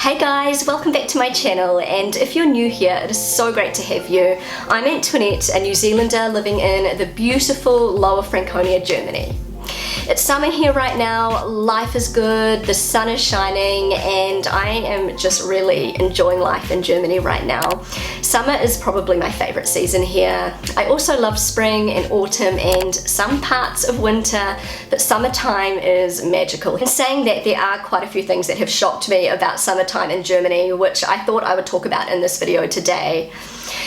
Hey guys, welcome back to my channel, and if you're new here, it is so great to have you. I'm Antoinette, a New Zealander living in the beautiful Lower Franconia, Germany. It's summer here right now, life is good, the sun is shining, and I am just really enjoying life in Germany right now. Summer is probably my favorite season here. I also love spring and autumn and some parts of winter, but summertime is magical. In saying that, there are quite a few things that have shocked me about summertime in Germany, which I thought I would talk about in this video today.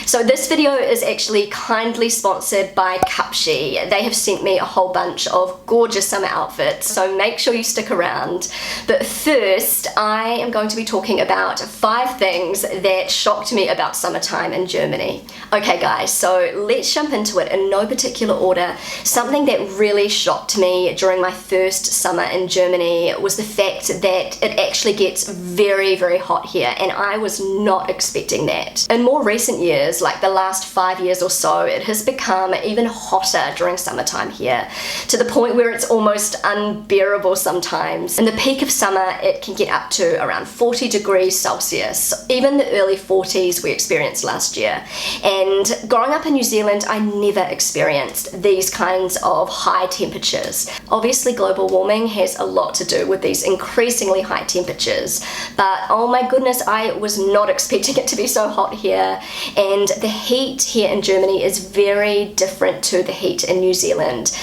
So this video is actually kindly sponsored by Cupshe. They have sent me a whole bunch of gorgeous summer outfits, so make sure you stick around. But first, I am going to be talking about 5 things that shocked me about summertime in Germany. Okay guys, so let's jump into it in no particular order. Something that really shocked me during my first summer in Germany was the fact that it actually gets very, very hot here, and I was not expecting that. In more recent years, like the last 5 years or so, it has become even hotter during summertime here, to the point where it's almost unbearable sometimes. In the peak of summer, it can get up to around 40 degrees Celsius, even the early 40s we experienced last year. And growing up in New Zealand, I never experienced these kinds of high temperatures. Obviously, global warming has a lot to do with these increasingly high temperatures, but oh my goodness, I was not expecting it to be so hot here. And the heat here in Germany is very different to the heat in New Zealand.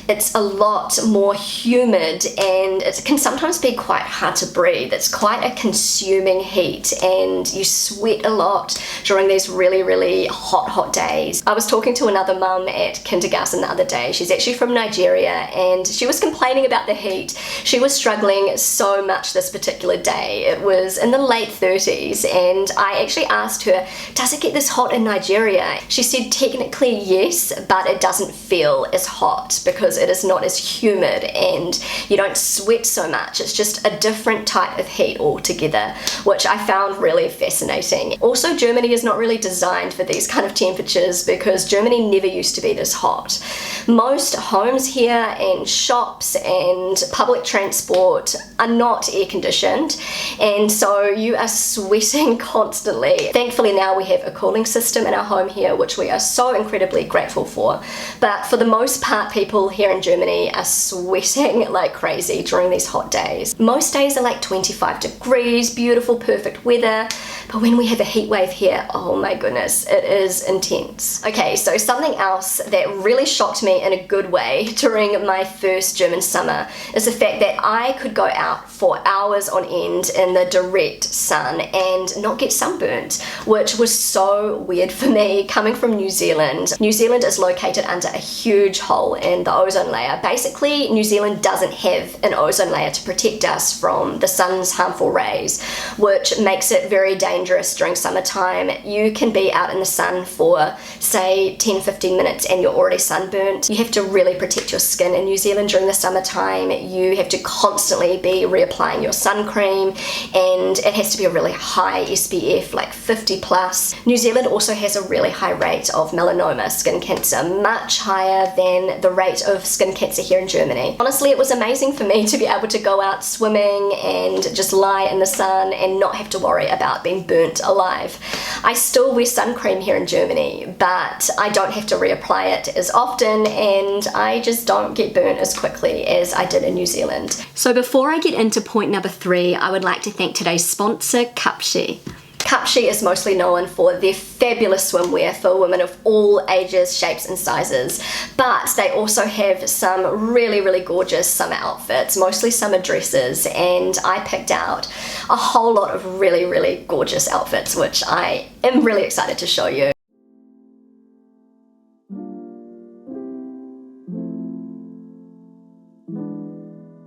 It's a lot more humid and it can sometimes be quite hard to breathe. It's quite a consuming heat and you sweat a lot during these really, really hot days. I was talking to another mum at kindergarten the other day. She's actually from Nigeria and she was complaining about the heat. She was struggling so much this particular day. It was in the late 30s and I actually asked her, does it get this hot in Nigeria? She said technically yes, but it doesn't feel as hot because it is not as humid and you don't sweat so much. It's just a different type of heat altogether, which I found really fascinating. Also, Germany is not really designed for these kind of temperatures because Germany never used to be this hot. Most homes here and shops and public transport are not air conditioned, and so you are sweating constantly. Thankfully now we have a cooling system in our home here, which we are so incredibly grateful for, but for the most part people here in Germany are sweating like crazy during these hot days. Most days are like 25 degrees, beautiful, perfect weather, but when we have a heat wave here, oh my goodness, it is intense. Okay, so something else that really shocked me in a good way during my first German summer is the fact that I could go out for hours on end in the direct sun and not get sunburnt, which was so weird for me coming from New Zealand. New Zealand is located under a huge hole in the ozone layer. Basically, New Zealand doesn't have an ozone layer to protect us from the sun's harmful rays, which makes it very dangerous during summertime. You can be out in the sun for say 10-15 minutes and you're already sunburnt. You have to really protect your skin in New Zealand during the summertime. You have to constantly be reapplying your sun cream and it has to be a really high SPF, like 50 plus. New Zealand also has a really high rate of melanoma, skin cancer, much higher than the rate of skin cancer here in Germany. Honestly, it was amazing for me to be able to go out swimming and just lie in the sun and not have to worry about being burnt alive. I still wear sun cream here in Germany, but I don't have to reapply it as often and I just don't get burnt as quickly as I did in New Zealand. So before I get into point number 3, I would like to thank today's sponsor, Cupshe. Cupshe is mostly known for their fabulous swimwear for women of all ages, shapes and sizes, but they also have some really, really gorgeous summer outfits, mostly summer dresses, and I picked out a whole lot of really, really gorgeous outfits, which I am really excited to show you.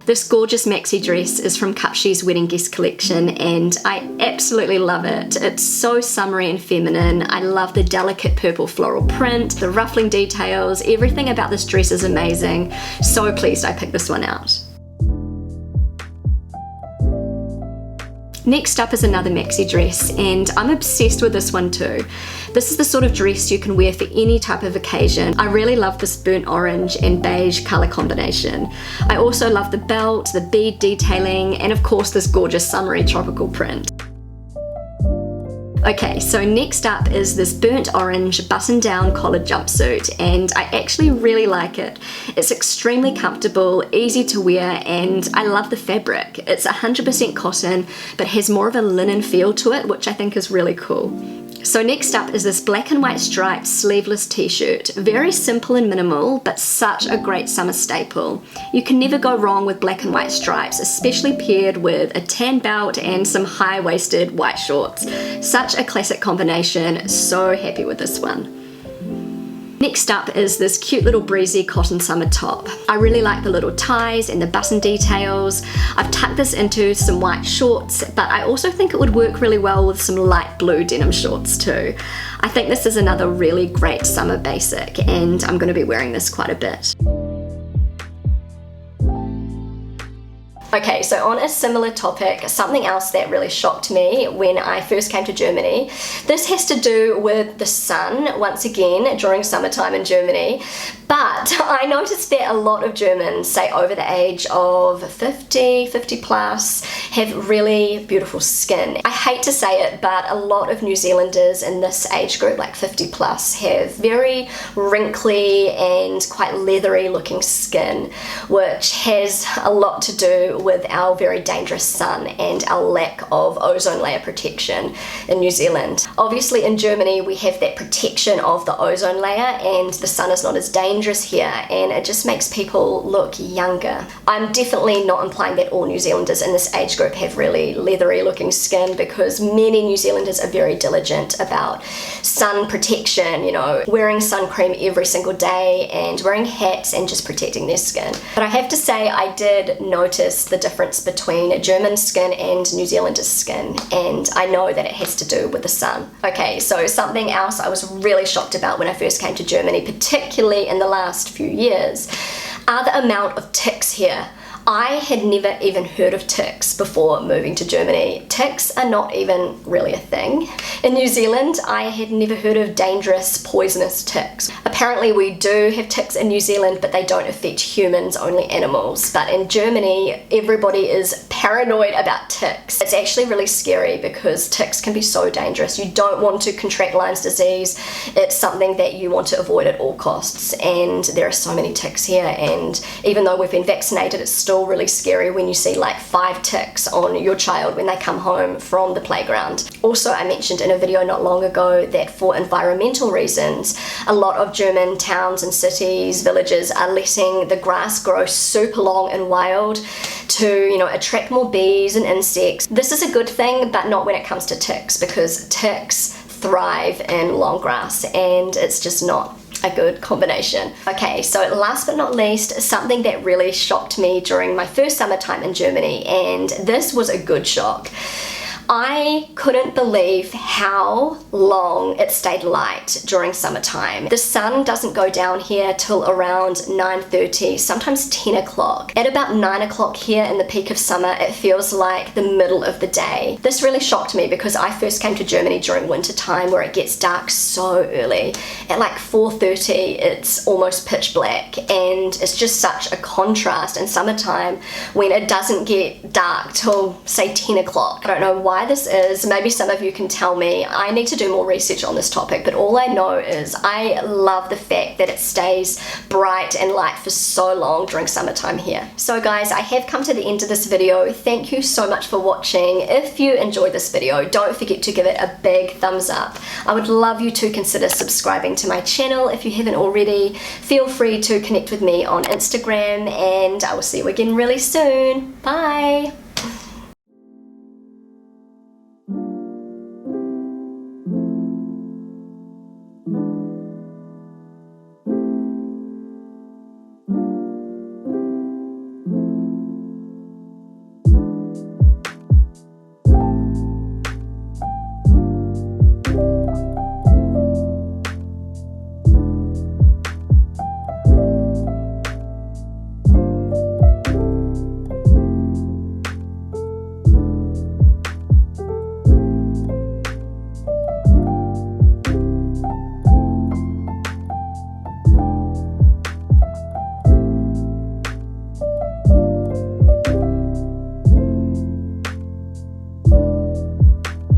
This gorgeous maxi dress is from Cupshe's Wedding Guest collection and I absolutely love it. It's so summery and feminine. I love the delicate purple floral print, the ruffling details, everything about this dress is amazing. So pleased I picked this one out. Next up is another maxi dress, and I'm obsessed with this one too. This is the sort of dress you can wear for any type of occasion. I really love this burnt orange and beige colour combination. I also love the belt, the bead detailing, and of course this gorgeous summery tropical print. Okay, so next up is this burnt orange button-down collared jumpsuit, and I actually really like it. It's extremely comfortable, easy to wear, and I love the fabric. It's 100% cotton, but has more of a linen feel to it, which I think is really cool. So next up is this black and white striped sleeveless t-shirt. Very simple and minimal, but such a great summer staple. You can never go wrong with black and white stripes, especially paired with a tan belt and some high-waisted white shorts. Such a classic combination, so happy with this one. Next up is this cute little breezy cotton summer top. I really like the little ties and the button details. I've tucked this into some white shorts, but I also think it would work really well with some light blue denim shorts too. I think this is another really great summer basic, and I'm going to be wearing this quite a bit. Okay, so on a similar topic, something else that really shocked me when I first came to Germany. This has to do with the sun, once again, during summertime in Germany. But I noticed that a lot of Germans, say over the age of 50 plus, have really beautiful skin. I hate to say it, but a lot of New Zealanders in this age group, like 50 plus, have very wrinkly and quite leathery looking skin, which has a lot to do with our very dangerous sun and our lack of ozone layer protection in New Zealand. Obviously in Germany we have that protection of the ozone layer and the sun is not as dangerous here, and it just makes people look younger. I'm definitely not implying that all New Zealanders in this age group have really leathery looking skin, because many New Zealanders are very diligent about sun protection, you know, wearing sun cream every single day and wearing hats and just protecting their skin. But I have to say I did notice the difference between German skin and New Zealanders skin, and I know that it has to do with the sun. Okay, so something else I was really shocked about when I first came to Germany, particularly in the last few years, are the amount of ticks here. I had never even heard of ticks before moving to Germany. Ticks are not even really a thing. In New Zealand, I had never heard of dangerous, poisonous ticks. Apparently we do have ticks in New Zealand, but they don't affect humans, only animals. But in Germany, everybody is paranoid about ticks. It's actually really scary because ticks can be so dangerous. You don't want to contract Lyme's disease. It's something that you want to avoid at all costs. And there are so many ticks here, and even though we've been vaccinated, it's still really scary when you see like 5 ticks on your child when they come home from the playground. Also, I mentioned in a video not long ago that for environmental reasons, a lot of German towns and cities, villages are letting the grass grow super long and wild to, you know, attract more bees and insects. This is a good thing, but not when it comes to ticks, because ticks thrive in long grass and it's just not a good combination. Okay, so last but not least, something that really shocked me during my first summertime in Germany, and this was a good shock. I couldn't believe how long it stayed light during summertime. The sun doesn't go down here till around 9:30, sometimes 10 o'clock. At about 9 o'clock here in the peak of summer, it feels like the middle of the day. This really shocked me because I first came to Germany during winter time where it gets dark so early. At like 4:30, it's almost pitch black, and it's just such a contrast in summertime when it doesn't get dark till say 10 o'clock. I don't know why this is. Maybe some of you can tell me. I need to do more research on this topic, but all I know is I love the fact that it stays bright and light for so long during summertime here. So guys, I have come to the end of this video. Thank you so much for watching. If you enjoyed this video, don't forget to give it a big thumbs up. I would love you to consider subscribing to my channel if you haven't already. Feel free to connect with me on Instagram, and I will see you again really soon. Bye!